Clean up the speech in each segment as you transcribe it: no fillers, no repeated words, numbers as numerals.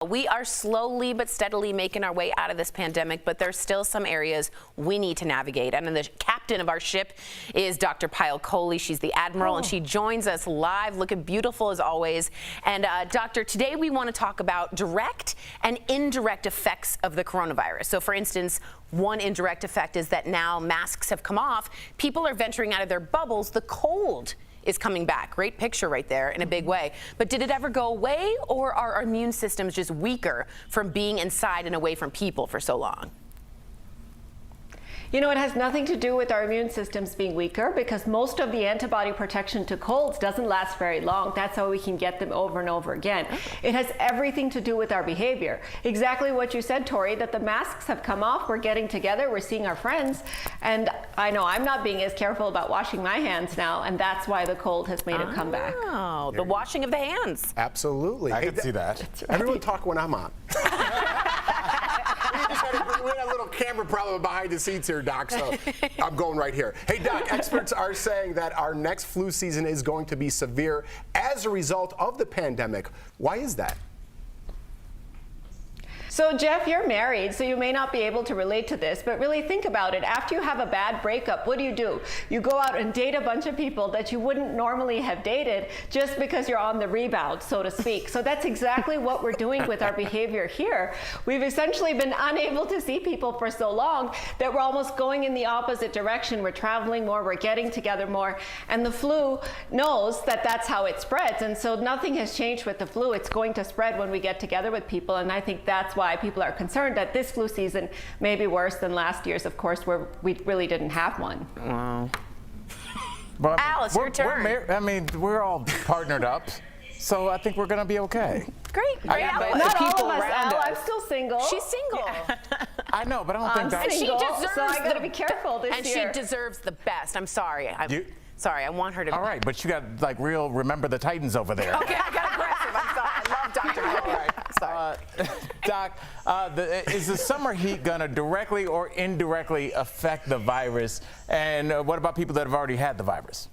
We are slowly but steadily making our way out of this pandemic, but there's still some areas we need to navigate. And the captain of our ship is Dr. Payal Kohli. She's the admiral, and she joins us live, looking beautiful as always. And doctor, today we want to talk about direct and indirect effects of the coronavirus. So for instance, one indirect effect is that now masks have come off. People are venturing out of their bubbles. The cold is coming back. Great picture right there in a big way. But did it ever go away, or are our immune systems just weaker from being inside and away from people for so long? You know, it has nothing to do with our immune systems being weaker, because most of the antibody protection to colds doesn't last very long. That's how we can get them over and over again. It has everything to do with our behavior. Exactly what you said, Tori, that the masks have come off. We're getting together. We're seeing our friends. And I know I'm not being as careful about washing my hands now, and that's why the cold has made it come back. Oh, the washing of the hands. Absolutely. I can see that. Right. Everyone talk when I'm on. We had a little camera problem behind the scenes here, Doc, so I'm going right here. Hey, Doc, experts are saying that our next flu season is going to be severe as a result of the pandemic. Why is that? So Jeff, you're married, so you may not be able to relate to this, but really think about it. After you have a bad breakup, what do? You go out and date a bunch of people that you wouldn't normally have dated just because you're on the rebound, so to speak. So that's exactly what we're doing with our behavior here. We've essentially been unable to see people for so long that we're almost going in the opposite direction. We're traveling more, we're getting together more, and the flu knows that that's how it spreads. And so nothing has changed with the flu. It's going to spread when we get together with people, and I think that's why people are concerned that this flu season may be worse than last year's, of course, where we really didn't have one. Wow. But Alice, your turn. We're all partnered up, so I think we're going to be okay. Great. Not all of us, Al. I'm still single. She's single. I know, but I don't think that's... single, so I got to be careful this year. And she deserves the best. I'm sorry. Sorry, I want her to... All right, but you got, like, real Remember the Titans over there. Okay, I got aggressive. I'm sorry. I love Dr. Kohli. Sorry. Doc, is the summer heat going to directly or indirectly affect the virus? And what about people that have already had the virus?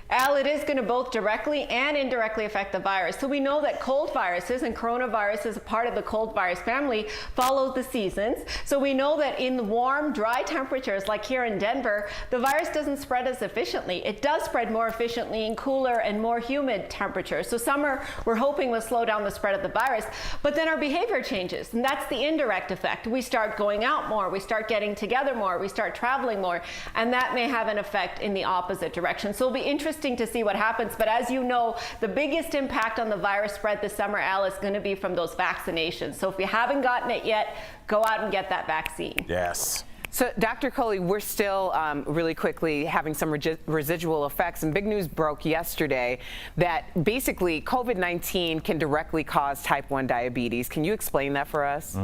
Al, it is going to both directly and indirectly affect the virus. So we know that cold viruses, and coronavirus is a part of the cold virus family, follow the seasons. So we know that in warm, dry temperatures, like here in Denver, the virus doesn't spread as efficiently. It does spread more efficiently in cooler and more humid temperatures. So summer, we're hoping, will slow down the spread of the virus. But then our behavior changes, and that's the indirect effect. We start going out more, we start getting together more, we start traveling more, and that may have an effect in the opposite direction. So it'll be interesting to see what happens, but as you know, the biggest impact on the virus spread this summer, Al, is going to be from those vaccinations. So if you haven't gotten it yet, go out and get that vaccine. Yes. So, Dr. Kohli, we're still really quickly having some residual effects, and big news broke yesterday that basically COVID-19 can directly cause type 1 diabetes. Can you explain that for us?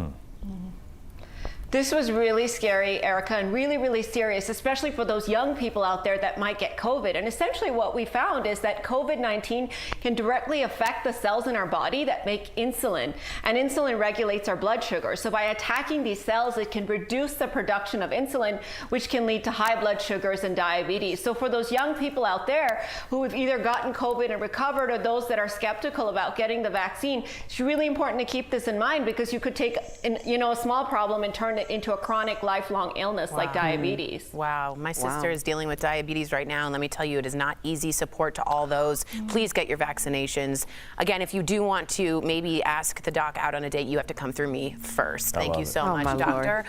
This was really scary, Erica, and really, really serious, especially for those young people out there that might get COVID. And essentially what we found is that COVID-19 can directly affect the cells in our body that make insulin, and insulin regulates our blood sugar. So by attacking these cells, it can reduce the production of insulin, which can lead to high blood sugars and diabetes. So for those young people out there who have either gotten COVID and recovered, or those that are skeptical about getting the vaccine, it's really important to keep this in mind, because you could take a small problem and turn it into a chronic lifelong illness like diabetes. Wow. My sister is dealing with diabetes right now, and let me tell you, it is not easy. Support to all those. Please get your vaccinations. Again, if you do want to maybe ask the doc out on a date, you have to come through me first. Thank you so much, doctor.